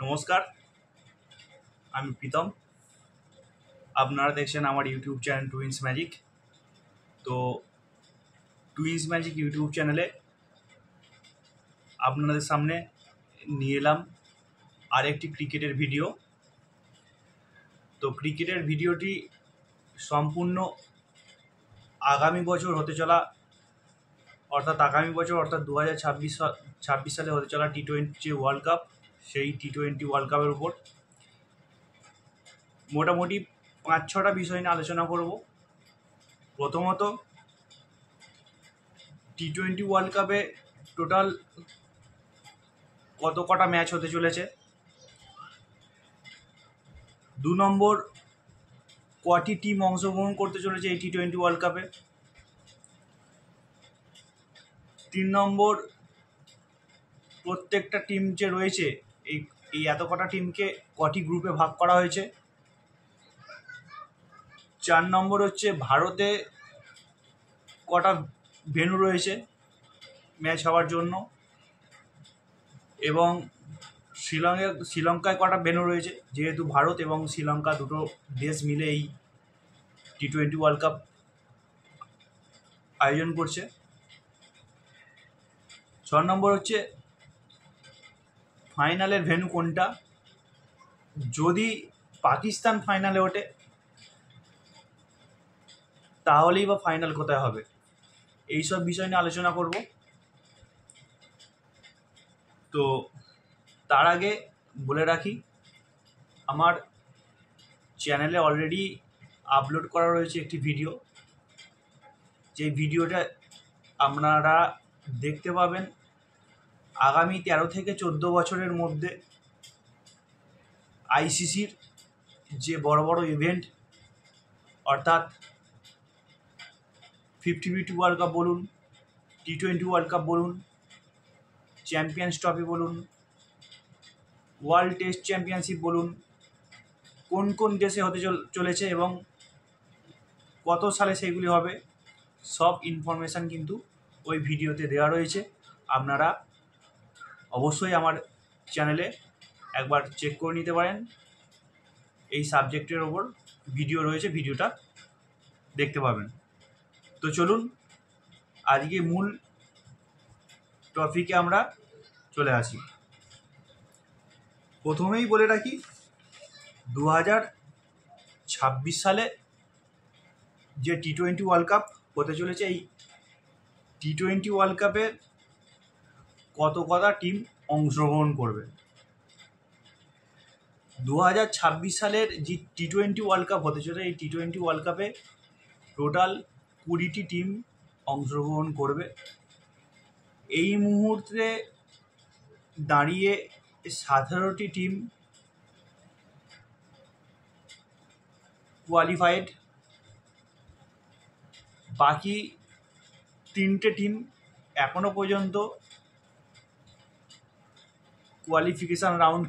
নমস্কার, আমি প্রীতম। আপনারা দেখছেন আমার ইউটিউব চ্যানেল টুইন্স ম্যাজিক। তো টুইন্স ম্যাজিক ইউটিউব চ্যানেলে আপনাদের সামনে নিয়ে এলাম আরেকটি ক্রিকেটের ভিডিও। তো ক্রিকেটের ভিডিওটি সম্পূর্ণ আগামী বছর হতে চলা অর্থাৎ 2026 সালে হতে চলা T20 যে ওয়ার্ল্ড কাপ, সেই T20 ওয়ার্ল্ড কাপের উপর মোটামুটি 5-6টা বিষয় নিয়ে আলোচনা করব। প্রথমত, T20 ওয়ার্ল্ড কাপে টোটাল কটা ম্যাচ হতে চলেছে। 2 নম্বর, কটি টিম অংশগ্রহণ করতে চলেছে এই T20 ওয়ার্ল্ড কাপে। 3 নম্বর, প্রত্যেকটা টিম যে রয়েছে এই এত কটা টিমকে কটি গ্রুপে ভাগ করা হয়েছে। 4 নম্বর হচ্ছে ভারতে কটা ভেন্যু রয়েছে ম্যাচ হওয়ার জন্য, এবং শ্রীলঙ্কায় কটা ভেন্যু রয়েছে, যেহেতু ভারত এবং শ্রীলঙ্কা দুটো দেশ মিলে এই T20 ওয়ার্ল্ড কাপ আয়োজন করছে। 6 নম্বর হচ্ছে ফাইনালের ভেন্যু কোনটা, যদি পাকিস্তান ফাইনালে ওঠে তাহলেই বা ফাইনাল কোথায় হবে। এইসব বিষয় নিয়ে আলোচনা করব। তো তার আগে বলে রাখি, আমার চ্যানেলে অলরেডি আপলোড করা রয়েছে একটি ভিডিও। যে ভিডিওটা আপনারা দেখতে পাবেন আগামী 13 থেকে 14 বছরের মধ্যে আইসিসির যে বড় বড় ইভেন্ট, অর্থাৎ 50-50 ওয়ার্ল্ড কাপ বলুন, T20 ওয়ার্ল্ড কাপ বলুন, চ্যাম্পিয়ন্স ট্রফি বলুন, ওয়ার্ল্ড টেস্ট চ্যাম্পিয়নশিপ বলুন, কোন কোন দেশে হতে চলেছে এবং কত সালে সেগুলি হবে, সব ইনফরমেশান কিন্তু ওই ভিডিওতে দেওয়া রয়েছে। আপনারা অবশ্যই আমার চ্যানেলে একবার চেক করে নিতে পারেন। এই সাবজেক্টের ওপর ভিডিও রয়েছে, ভিডিওটা দেখতে পাবেন। তো চলুন আজকে মূল টপিকে আমরা চলে আসি। প্রথমেই বলে রাখি, 2026 সালে যে T20 ওয়ার্ল্ড কাপ হতে চলেছে, এই T20 ওয়ার্ল্ড কাপে কটা টিম অংশগ্রহণ করবে। 2026 সালের যে T20 ওয়ার্ল্ড কাপ হতে চলেছে, এই T20 ওয়ার্ল্ড কাপে টোটাল 20টি টিম অংশগ্রহণ করবে। এই মুহূর্তে দাঁড়িয়ে 17টি টিম কোয়ালিফাইড, বাকি 3টে টিম এখনো পর্যন্ত কোয়ালিফিকেশান রাউন্ড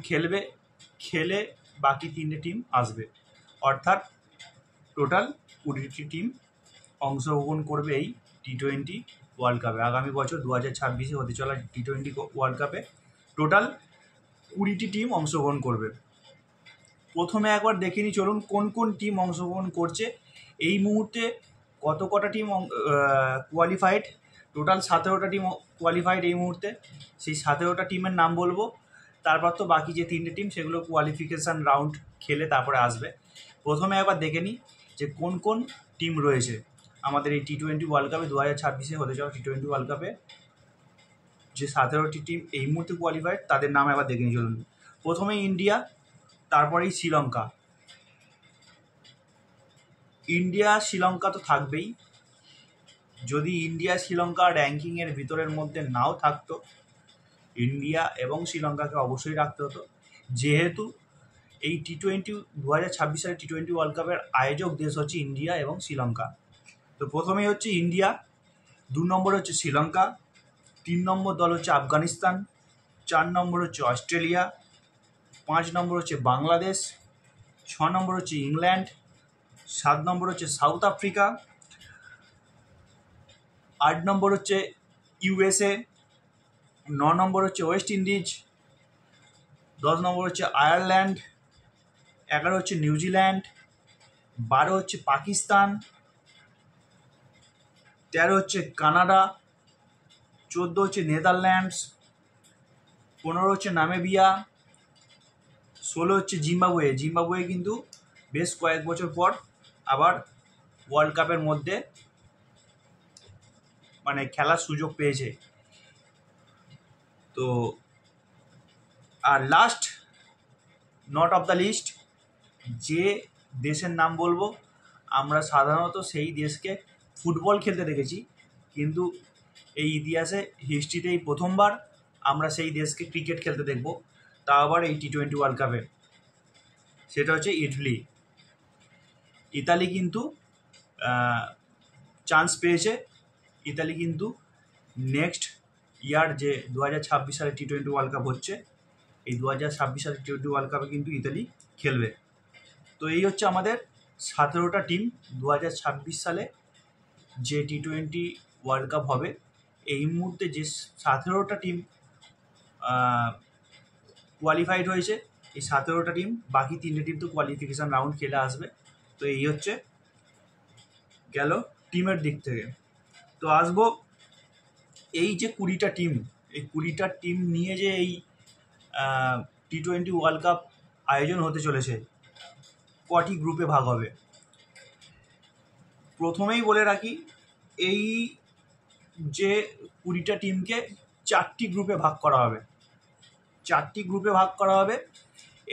খেলে বাকি 3টে টিম আসবে। অর্থাৎ টোটাল 20টি টিম অংশগ্রহণ করবে এই T20 ওয়ার্ল্ড কাপে। আগামী বছর 2026 হতে চলা T20 ওয়ার্ল্ড কাপে টোটাল 20টি টিম অংশগ্রহণ করবে। প্রথমে একবার দেখে নিই, চলুন কোন কোন টিম অংশগ্রহণ করছে। এই মুহূর্তে কটা টিম কোয়ালিফাইড, টোটাল 17টা টিম কোয়ালিফাইড এই মুহূর্তে। সেই 17টা টিমের নাম বলবো, তারপর তো বাকি যে 3টে টিম সেগুলো কোয়ালিফিকেশান রাউন্ড খেলে তারপরে আসবে। প্রথমে একবার দেখে নিই যে কোন কোন টিম রয়েছে আমাদের এই T20 ওয়ার্ল্ড কাপে, 2026 হতে যাওয়া T20 ওয়ার্ল্ড কাপে যে 17টি টিম এই মুহূর্তে কোয়ালিফাইড, তাদের নাম একবার দেখে নিই চলুন। প্রথমে ইন্ডিয়া, তারপরেই শ্রীলঙ্কা। ইন্ডিয়া শ্রীলঙ্কা তো থাকবেই। যদি ইন্ডিয়া শ্রীলঙ্কা র্যাঙ্কিংয়ের ভিতরের মধ্যে নাও থাকতো, ইন্ডিয়া এবং শ্রীলঙ্কাকে অবশ্যই রাখতে হতো, যেহেতু এই T20 2026 সালে T20 ওয়ার্ল্ড কাপের আয়োজক দেশ হচ্ছে ইন্ডিয়া এবং শ্রীলঙ্কা। তো প্রথমেই হচ্ছে ইন্ডিয়া, 2 নম্বর হচ্ছে শ্রীলঙ্কা, 3 নম্বর দল হচ্ছে আফগানিস্তান, 4 নম্বর হচ্ছে অস্ট্রেলিয়া, 5 নম্বর হচ্ছে বাংলাদেশ, 6 নম্বর হচ্ছে ইংল্যান্ড, 7 নম্বর হচ্ছে সাউথ আফ্রিকা, 8 নম্বর হচ্ছে USA, 9 নম্বর হচ্ছে ওয়েস্ট ইন্ডিজ, 10 নম্বর হচ্ছে আয়ারল্যান্ড, 11 হচ্ছে নিউজিল্যান্ড, 12 হচ্ছে পাকিস্তান, 13 হচ্ছে কানাডা, 14 হচ্ছে নেদারল্যান্ডস, 15 হচ্ছে নামিবিয়া, 16 হচ্ছে জিম্বাবুয়ে। জিম্বাবুয়ে কিন্তু বেশ কয়েক বছর পর আবার ওয়ার্ল্ড কাপের মধ্যে মানে খেলার সুযোগ পেয়েছে। তো আর last not of the list, যে দেশের নাম বলবো আমরা সাধারণত সেই দেশকে ফুটবল খেলতে দেখেছি, কিন্তু এই ইতিহাসে হিস্ট্রিতে এই প্রথমবার আমরা সেই দেশকে ক্রিকেট খেলতে দেখব, তা আবার এই T20 ওয়ার্ল্ড কাপে। সেটা হচ্ছে ইটালি। ইতালি কিন্তু চান্স পেয়েছে। ইতালি কিন্তু নেক্সট ইয়ার যে 2026 সালে T20 ওয়ার্ল্ড কাপ হচ্ছে, এই 2026 সালে T20 ওয়ার্ল্ড কাপে কিন্তু ইতালি খেলবে। তো এই হচ্ছে আমাদের 17টা টিম 2026 সালে যে T20 ওয়ার্ল্ড কাপ হবে। এই মুহূর্তে যে 17টা টিম কোয়ালিফাইড হয়েছে, এই 17টা টিম, বাকি 3টে টিম তো কোয়ালিফিকেশান রাউন্ড খেলে আসবে। তো এই হচ্ছে গেল টিমের দিক থেকে। তো আসবো এই যে 20টা টিম, এই 20টা টিম নিয়ে যে এই T20 ওয়ার্ল্ড কাপ আয়োজন হতে চলেছে, কটি গ্রুপে ভাগ হবে। প্রথমেই বলে রাখি, এই যে 20টা টিমকে 4টি গ্রুপে ভাগ করা হবে, 4টি গ্রুপে ভাগ করা হবে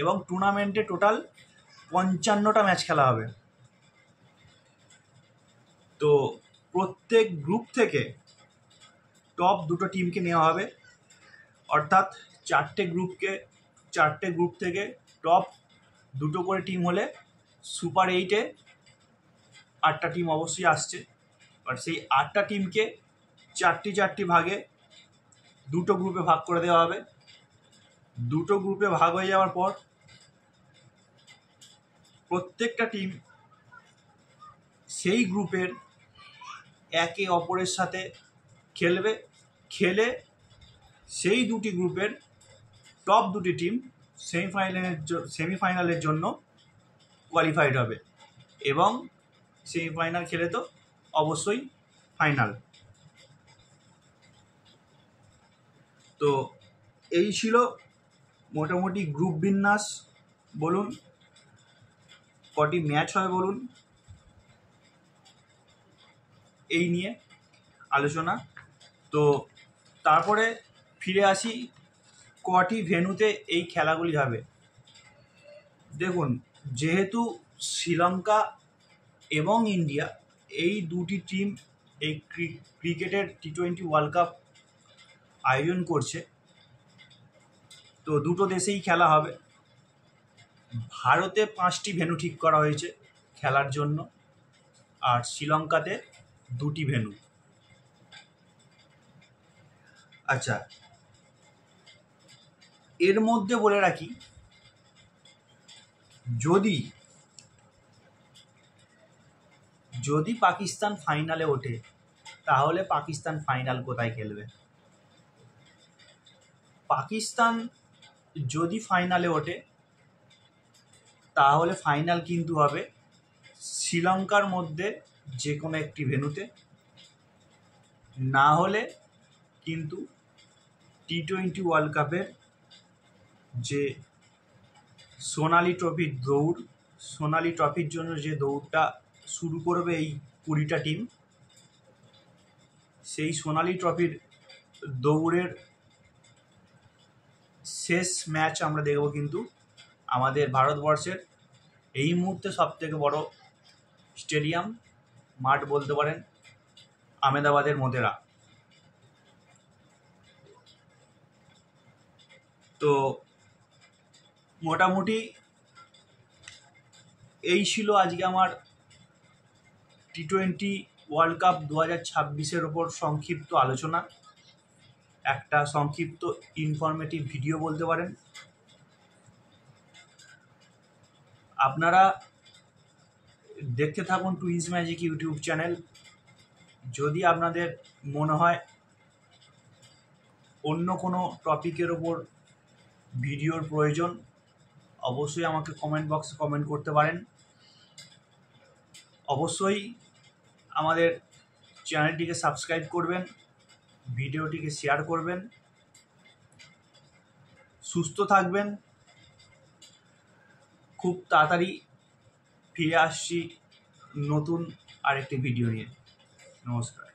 এবং টুর্নামেন্টে টোটাল 55টা ম্যাচ খেলা হবে। তো প্রত্যেক গ্রুপ থেকে টপ 2টো টিমকে নেওয়া হবে, অর্থাৎ 4টে গ্রুপ থেকে টপ 2টো করে টিম হলে সুপার 8-এ 8টা টিম অবশ্যই আসছে। আর সেই 8টা টিমকে 4টি ভাগে 2টো গ্রুপে ভাগ করে দেওয়া হবে। 2টো গ্রুপে ভাগ হয়ে যাওয়ার পর প্রত্যেকটা টিম সেই গ্রুপের একে অপরের সাথে খেলে সেই দুটি গ্রুপের টপ 2টি টিম সেমিফাইনালের জন্য কোয়ালিফাইড হবে, এবং সেমিফাইনাল খেলে তো অবশ্যই ফাইনাল। তো এই ছিল মোটামুটি গ্রুপ বিন্যাস। বলুন কটি ম্যাচ হয় বলুন, এই নিয়ে আলোচনা। তো তারপরে ফিরে আসি কটি ভেন্যুতে এই খেলাগুলি হবে। দেখুন, যেহেতু শ্রীলঙ্কা এবং ইন্ডিয়া এই দুটি টিম এই ক্রিকেটের T20 ওয়ার্ল্ড কাপ আয়োজন করছে, তো দুটো দেশেই খেলা হবে। ভারতে 5টি ভেন্যু ঠিক করা হয়েছে খেলার জন্য, আর শ্রীলঙ্কাতে 2টি ভেন্যু। আচ্ছা, এর মধ্যে বলে রাখি, যদি পাকিস্তান ফাইনালে ওঠে, তাহলে পাকিস্তান ফাইনাল কোথায় খেলবে? পাকিস্তান যদি ফাইনালে ওঠে, তাহলে ফাইনাল কিন্তু হবে শ্রীলঙ্কার মধ্যে যে কোনো একটি ভেন্যুতে, না হলে কিন্তু T20 ওয়ার্ল্ড কাপের যে সোনালি ট্রফির জন্য যে দৌড়টা শুরু করবে এই 20টা টিম, সেই সোনালি ট্রফির দৌড়ের শেষ ম্যাচ আমরা দেখব কিন্তু আমাদের ভারতবর্ষের এই মুহূর্তে সবথেকে বড় স্টেডিয়াম, মাঠ বলতে পারেন, আহমেদাবাদের মোতেরা। তো মোটামুটি এই ছিল আজকে আমার T20 ওয়ার্ল্ড কাপ 2026-এর ওপর সংক্ষিপ্ত আলোচনা, একটা সংক্ষিপ্ত ইনফরমেটিভ ভিডিও বলতে পারেন। আপনারা দেখতে থাকুন টুইজ ম্যাজিক ইউটিউব চ্যানেল। যদি আপনাদের মনে হয় অন্য কোনো টপিকের ওপর ভিডিওর প্রয়োজন অবশ্যই আমাকে কমেন্ট বক্সে কমেন্ট করতে পারেন। অবশ্যই আমাদের চ্যানেলটিকে সাবস্ক্রাইব করবেন, ভিডিওটিকে শেয়ার করবেন। সুস্থ থাকবেন। খুব তাড়াতাড়ি ফিরে আসছি নতুন আরেকটি ভিডিও নিয়ে। নমস্কার।